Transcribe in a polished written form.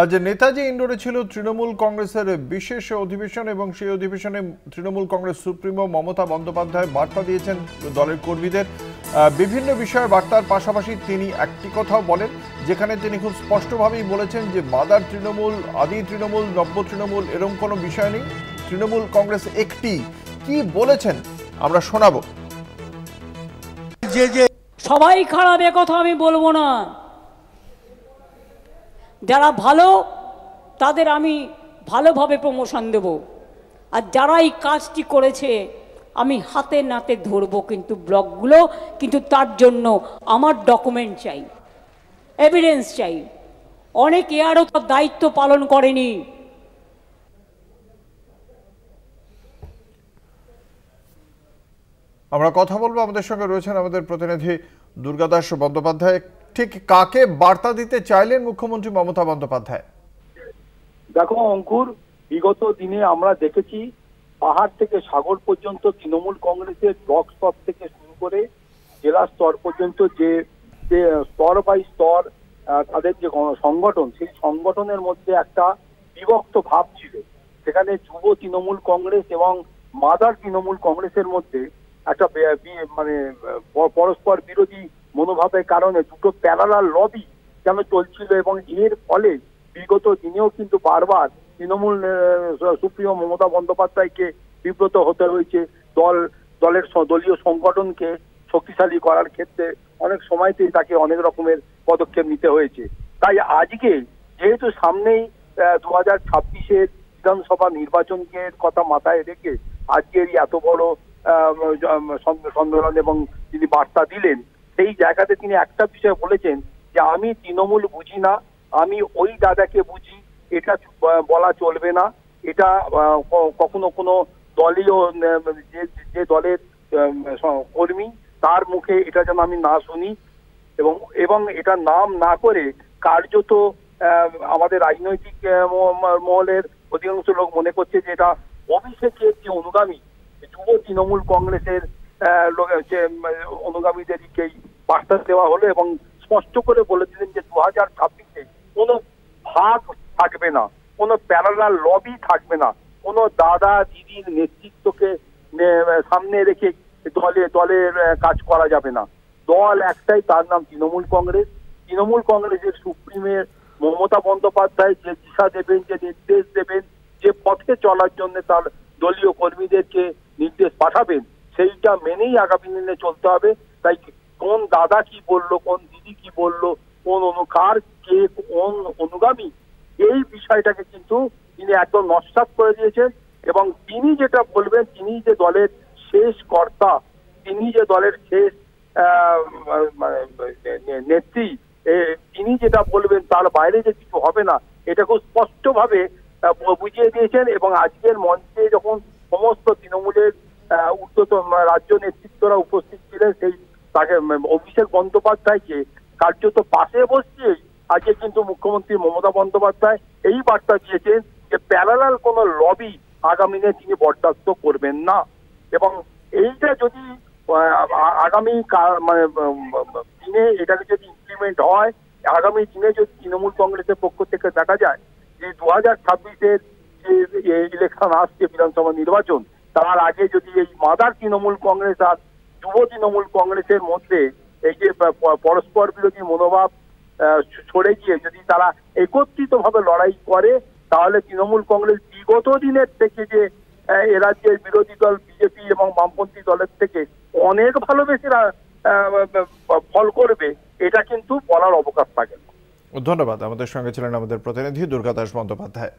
আজ নেতাজি ইন্ডোরে ছিল তৃণমূল কংগ্রেসের বিশেষ অধিবেশন এবং সেই অধিবেশনে তৃণমূল কংগ্রেস সুপ্রিমো মমতা বন্দ্যোপাধ্যায় বার্তা দিয়েছেন দলের কর্মীদের। বিভিন্ন বিষয়ের বার্তার পাশাপাশি তিনি একটি কথাও বলেন, যেখানে তিনি খুব স্পষ্টভাবেই বলেছেন যে মাদার তৃণমূল, আদি তৃণমূল, নব্য তৃণমূল এরকম কোনো বিষয় নেই, তৃণমূল কংগ্রেস একটি। কি বলেছেন আমরা শোনাবো। সবাই খারাপ এ কথা আমি বলবো না, যারা ভালো তাদের আমি ভালোভাবে প্রমোশন দেব, আর যারা এই কাজটি করেছে আমি হাতে নাতে ধরবো কিন্তু ব্লকগুলো, কিন্তু তার জন্য আমার ডকুমেন্ট চাই, এভিডেন্স চাই। অনেকে আরও তার দায়িত্ব পালন করেনি। আমরা কথা বলবো, আমাদের সঙ্গে রয়েছেন আমাদের প্রতিনিধি দুর্গাদাস বন্দ্যোপাধ্যায়। ঠিক কাকে বার্তা দিতে চাইলেন মুখ্যমন্ত্রী মমতা বন্দ্যোপাধ্যায়? দেখো অঙ্কুর, বিগত দিনে আমরা দেখেছি পাহাড় থেকে সাগর পর্যন্ত তৃণমূল কংগ্রেসের ব্লক স্তর থেকে শুরু করে জেলা স্তর পর্যন্ত যে স্তর বাই স্তর তাদের যে সংগঠন, সেই সংগঠনের মধ্যে একটা বিভক্ত ভাব ছিল। সেখানে যুব তৃণমূল কংগ্রেস এবং মাদার তৃণমূল কংগ্রেসের মধ্যে একটা মানে পরস্পর বিরোধী মনোভাবের কারণে দুটো প্যারালাল লবি যেন চলছিল, এবং এর ফলে বিগত দিনেও কিন্তু বারবার তৃণমূল সুপ্রিমো মমতা বন্দ্যোপাধ্যায়কে বিব্রত হতে হয়েছে। দলের দলীয় সংগঠনকে শক্তিশালী করার ক্ষেত্রে অনেক সময়তেই তাকে অনেক রকমের পদক্ষেপ নিতে হয়েছে। তাই আজকে যেহেতু সামনেই 2026-এর বিধানসভা নির্বাচনকে কথা মাথায় রেখে আজকের এত বড় সম্মেলন এবং তিনি বার্তা দিলেন, সেই জায়গাতে তিনি একটা বিষয় বলেছেন যে আমি তৃণমূল বুঝি না, আমি ওই দাদাকে বুঝি। এটা বলা চলবে না। এটা কখনো কোনো দলীয় যে দলের কর্মী তার মুখে এটা যেন আমি না শুনি, এবং এটা নাম না করে কার্যত আমাদের রাজনৈতিক মহলের অধিকাংশ লোক মনে করছে যে এটা অভিষেকের যে অনুগামী যুব তৃণমূল কংগ্রেসের অনুগামীদেরকেই বার্তা দেওয়া হলো, এবং স্পষ্ট করে বলে দিলেন যে 2026-এ কোনো ভাগ থাকবে না, কোনো প্যারালাল লবি থাকবে না, কোনো দাদা দিদির নেতৃত্বকে সামনে রেখে দলের কাজ করা যাবে না। দল একটাই, তার নাম তৃণমূল কংগ্রেস। তৃণমূল কংগ্রেসের সুপ্রিমের মমতা বন্দ্যোপাধ্যায় যে দিশা দেবেন, যে নির্দেশ দেবেন, যে পথে চলার জন্য তার দলীয় কর্মীদেরকে নির্দেশ পাঠাবেন, সেইটা মেনেই আগামী দিনে চলতে হবে। তাই কোন দাদা কি বললো, কোন দিদি কি বললো, কোন কার কে কোন অনুগামী, এই বিষয়টাকে কিন্তু তিনি একদম নস্যাৎ করে দিয়েছেন। এবং তিনি যেটা বলবেন, তিনি যে দলের শেষ কর্তা, তিনি যে দলের শেষ নেত্রী, তিনি যেটা বলবেন তার বাইরে যে কিছু হবে না, এটা খুব স্পষ্টভাবে বুঝিয়ে দিয়েছেন। এবং আজকের মঞ্চে যখন সমস্ত তৃণমূলের ঊর্ধ্বতন রাজ্য নেতৃত্বরা উপস্থিত ছিলেন, সেই তাকে অভিষেক বন্দ্যোপাধ্যায়কে কার্যত পাশে বসিয়ে আজকে কিন্তু মুখ্যমন্ত্রী মমতা বন্দ্যোপাধ্যায় এই বার্তা দিয়েছেন যে প্যারালাল কোনো লবি আগামী দিনে তিনি বরদাস্ত করবেন না। এবং এইটা যদি আগামী দিনে এটাকে যদি ইমপ্লিমেন্ট হয়, আগামী দিনে যদি তৃণমূল কংগ্রেসের পক্ষ থেকে দেখা যায় যে 2026-এর যে ইলেকশন আসছে, বিধানসভা নির্বাচন, তার আগে যদি এই মাদার তৃণমূল কংগ্রেস আর যুব তৃণমূল কংগ্রেসের মধ্যে এই যে পরস্পর বিরোধী মনোভাব ছড়ে গিয়ে যদি তারা একত্রিতভাবে লড়াই করে, তাহলে তৃণমূল কংগ্রেস বিগত দিনের থেকে যে এ রাজ্যের বিরোধী দল বিজেপি এবং বামপন্থী দলের থেকে অনেক ভালোবেসে ফল করবে, এটা কিন্তু বলার অবকাশ থাকে না। ধন্যবাদ। আমাদের সঙ্গে ছিলেন আমাদের প্রতিনিধি দুর্গাদাস বন্দ্যোপাধ্যায়।